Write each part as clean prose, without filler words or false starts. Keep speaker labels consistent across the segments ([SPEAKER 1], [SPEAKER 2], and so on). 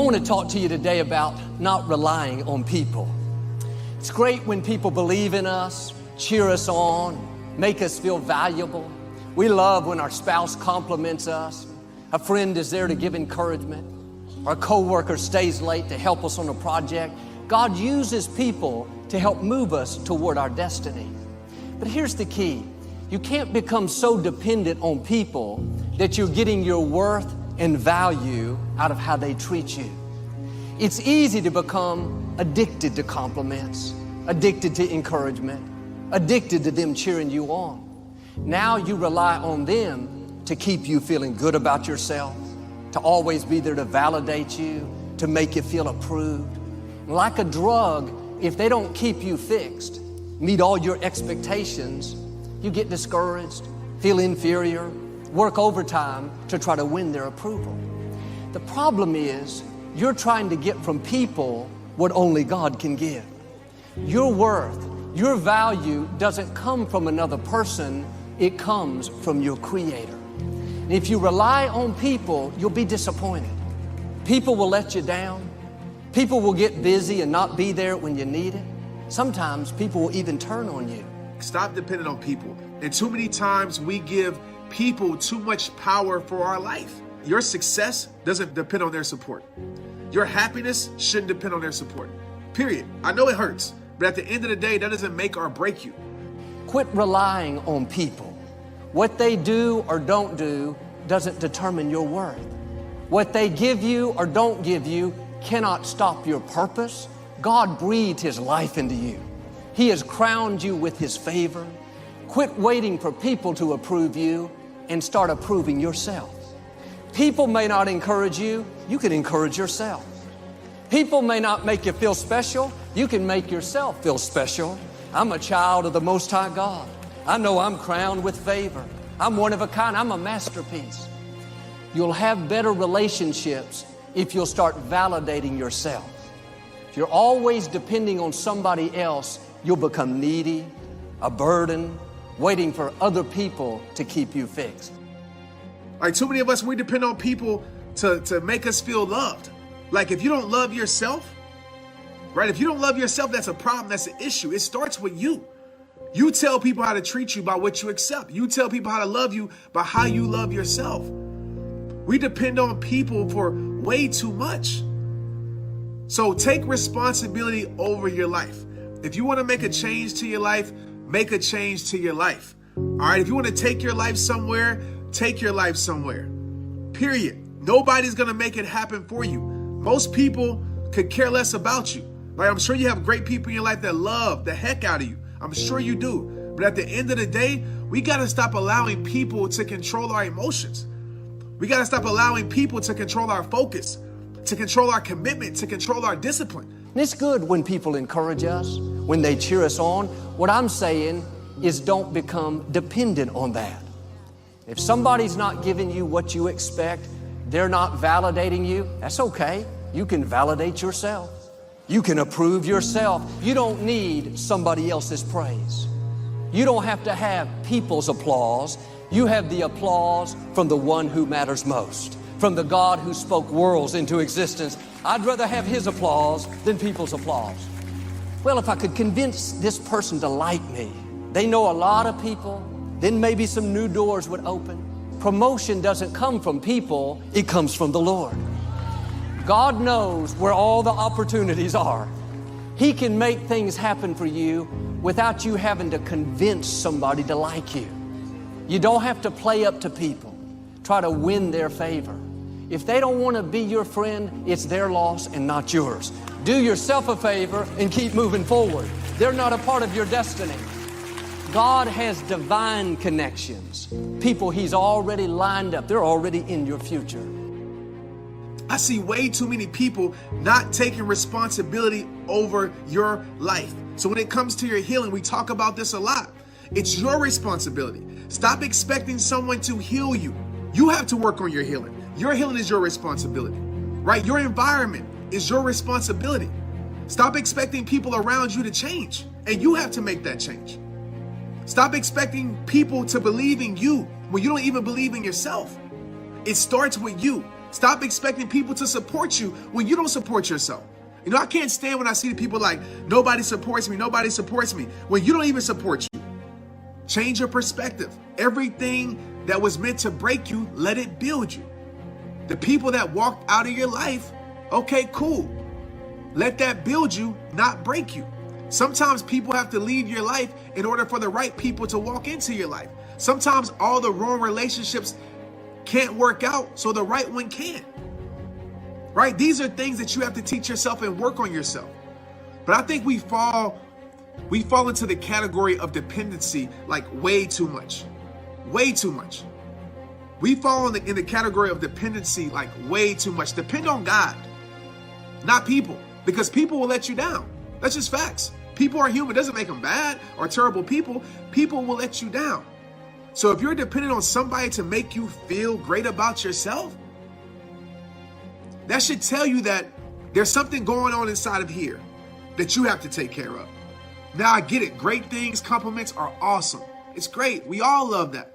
[SPEAKER 1] want to talk to you today about not relying on people. It's great when people believe in us, cheer us on, make us feel valuable. We love when our spouse compliments us. A friend is there to give encouragement. Our coworker stays late to help us on a project. God uses people to help move us toward our destiny. But here's the key. You can't become so dependent on people that you're getting your worth and value out of how they treat you. It's easy to become addicted to compliments, addicted to encouragement, addicted to them cheering you on. Now you rely on them to keep you feeling good about yourself, to always be there to validate you, to make you feel approved. Like a drug, if they don't keep you fixed, meet all your expectations, you get discouraged, feel inferior, work overtime to try to win their approval. The problem is you're trying to get from people what only God can give. Your worth, your value doesn't come from another person, it comes from your Creator. And if you rely on people, you'll be disappointed. People will let you down. People will get busy and not be there when you need it. Sometimes people will even turn on you.
[SPEAKER 2] Stop depending on people. And too many times we give people too much power for our life. Your success doesn't depend on their support. Your happiness shouldn't depend on their support. Period. I know it hurts, but at the end of the day, that doesn't make or break you.
[SPEAKER 1] Quit relying on people. What they do or don't do doesn't determine your worth. What they give you or don't give you cannot stop your purpose. God breathed His life into you. He has crowned you with His favor. Quit waiting for people to approve you and start approving yourself. People may not encourage you, you can encourage yourself. People may not make you feel special, you can make yourself feel special. I'm a child of the Most High God. I know I'm crowned with favor. I'm one of a kind, I'm a masterpiece. You'll have better relationships if you'll start validating yourself. If you're always depending on somebody else, you'll become needy, a burden, waiting for other people to keep you fixed.
[SPEAKER 2] Like too many of us, we depend on people to make us feel loved. Like if you don't love yourself, right? If you don't love yourself, that's a problem, that's an issue. It starts with you. You tell people how to treat you by what you accept. You tell people how to love you by how you love yourself. We depend on people for way too much. So take responsibility over your life. If you want to make a change to your life, make a change to your life. All right, if you want to take your life somewhere, take your life somewhere. Period. Nobody's going to make it happen for you. Most people could care less about you. Like I'm sure you have great people in your life that love the heck out of you. I'm sure you do. But at the end of the day, we got to stop allowing people to control our emotions. We got to stop allowing people to control our focus, to control our commitment, to control our discipline.
[SPEAKER 1] And it's good when people encourage us, when they cheer us on. What I'm saying is don't become dependent on that. If somebody's not giving you what you expect, they're not validating you, that's okay. You can validate yourself. You can approve yourself. You don't need somebody else's praise. You don't have to have people's applause. You have the applause from the one who matters most, from the God who spoke worlds into existence. I'd rather have His applause than people's applause. Well, if I could convince this person to like me, they know a lot of people, then maybe some new doors would open. Promotion doesn't come from people, it comes from the Lord. God knows where all the opportunities are. He can make things happen for you without you having to convince somebody to like you. You don't have to play up to people, try to win their favor. If they don't want to be your friend, it's their loss and not yours. Do yourself a favor and keep moving forward. They're not a part of your destiny. God has divine connections. People He's already lined up. They're already in your future.
[SPEAKER 2] I see way too many people not taking responsibility over your life. So when it comes to your healing, we talk about this a lot. It's your responsibility. Stop expecting someone to heal you. You have to work on your healing. Your healing is your responsibility, right? Your environment is your responsibility. Stop expecting people around you to change, and you have to make that change. Stop expecting people to believe in you when you don't even believe in yourself. It starts with you. Stop expecting people to support you when you don't support yourself. You know, I can't stand when I see people like, nobody supports me, when you don't even support you. Change your perspective. Everything that was meant to break you, let it build you. The people that walked out of your life, okay, cool. Let that build you, not break you. Sometimes people have to leave your life in order for the right people to walk into your life. Sometimes all the wrong relationships can't work out, so the right one can. Right? These are things that you have to teach yourself and work on yourself. But I think we fall into the category of dependency like way too much. Way too much. We fall in the category of dependency like way too much. Depend on God, not people, because people will let you down. That's just facts. People are human. It doesn't make them bad or terrible people. People will let you down. So if you're dependent on somebody to make you feel great about yourself, that should tell you that there's something going on inside of here that you have to take care of. Now I get it. Great things, compliments are awesome. It's great. We all love that.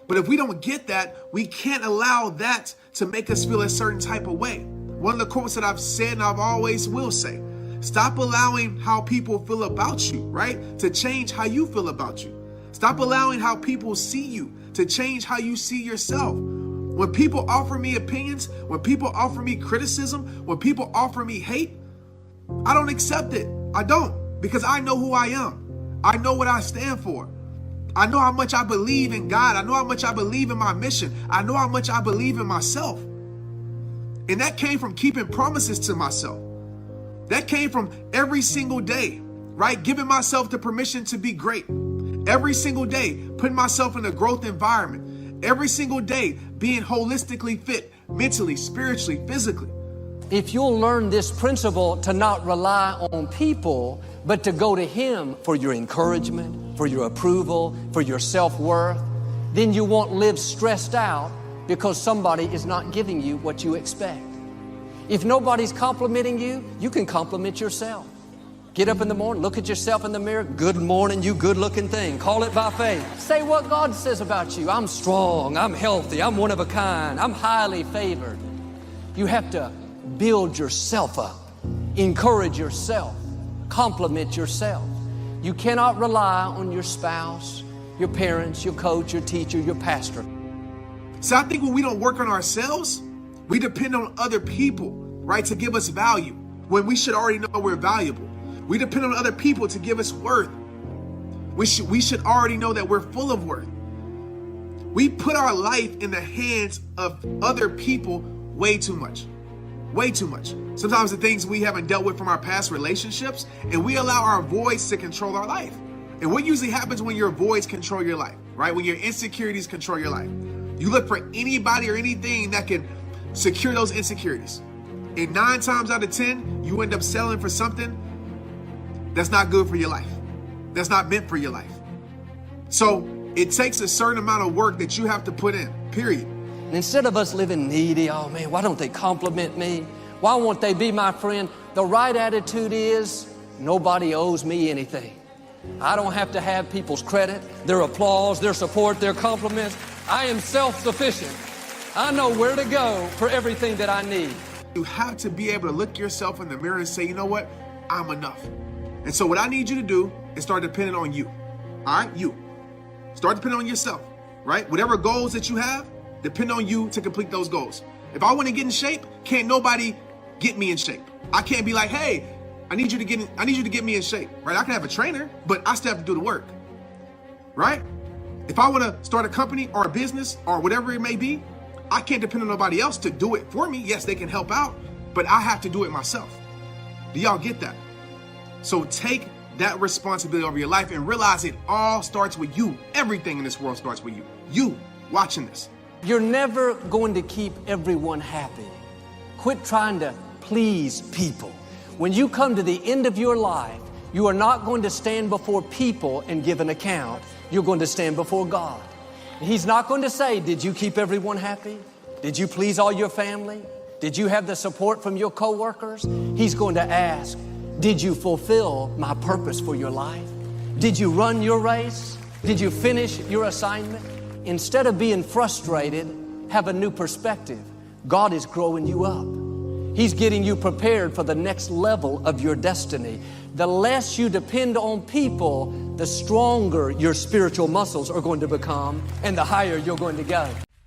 [SPEAKER 2] But if we don't get that, we can't allow that to make us feel a certain type of way. One of the quotes that I've said and I've always will say, stop allowing how people feel about you, right? To change how you feel about you. Stop allowing how people see you to change how you see yourself. When people offer me opinions, when people offer me criticism, when people offer me hate, I don't accept it. I don't, because I know who I am. I know what I stand for. I know how much I believe in God. I know how much I believe in my mission. I know how much I believe in myself. And that came from keeping promises to myself. That came from every single day, right? Giving myself the permission to be great. Every single day, putting myself in a growth environment. Every single day, being holistically fit, mentally, spiritually, physically.
[SPEAKER 1] If you'll learn this principle to not rely on people, but to go to Him for your encouragement, for your approval, for your self-worth, then you won't live stressed out because somebody is not giving you what you expect. If nobody's complimenting you, you can compliment yourself. Get up in the morning, look at yourself in the mirror. Good morning, you good-looking thing. Call it by faith. Say what God says about you. I'm strong, I'm healthy, I'm one of a kind, I'm highly favored. You have to build yourself up, encourage yourself, compliment yourself. You cannot rely on your spouse, your parents, your coach, your teacher, your pastor.
[SPEAKER 2] So I think when we don't work on ourselves, we depend on other people, right, to give us value when we should already know we're valuable. We depend on other people to give us worth. We should already know that we're full of worth. We put our life in the hands of other people way too much. Way too much. Sometimes the things we haven't dealt with from our past relationships, and we allow our voids to control our life. And what usually happens when your voids control your life, right? When your insecurities control your life. You look for anybody or anything that can secure those insecurities. And 9 times out of 10, you end up settling for something that's not good for your life. That's not meant for your life. So it takes a certain amount of work that you have to put in, period.
[SPEAKER 1] And instead of us living needy, oh man, why don't they compliment me? Why won't they be my friend? The right attitude is, nobody owes me anything. I don't have to have people's credit, their applause, their support, their compliments. I am self-sufficient. I know where to go for everything that I need.
[SPEAKER 2] You have to be able to look yourself in the mirror and say, you know what? I'm enough. And so what I need you to do is start depending on you. All right? You. Start depending on yourself, right? Whatever goals that you have, depend on you to complete those goals. If I want to get in shape, can't nobody get me in shape. I can't be like, hey, I need you to get me in shape, right? I can have a trainer, but I still have to do the work, right? If I want to start a company or a business or whatever it may be, I can't depend on nobody else to do it for me. Yes, they can help out, but I have to do it myself. Do y'all get that? So take that responsibility over your life and realize it all starts with you. Everything in this world starts with you. You watching this.
[SPEAKER 1] You're never going to keep everyone happy. Quit trying to please people. When you come to the end of your life, you are not going to stand before people and give an account. You're going to stand before God. He's not going to say, did you keep everyone happy? Did you please all your family? Did you have the support from your coworkers? He's going to ask, did you fulfill my purpose for your life? Did you run your race? Did you finish your assignment? Instead of being frustrated, have a new perspective. God is growing you up. He's getting you prepared for the next level of your destiny. The less you depend on people, the stronger your spiritual muscles are going to become and the higher you're going to go.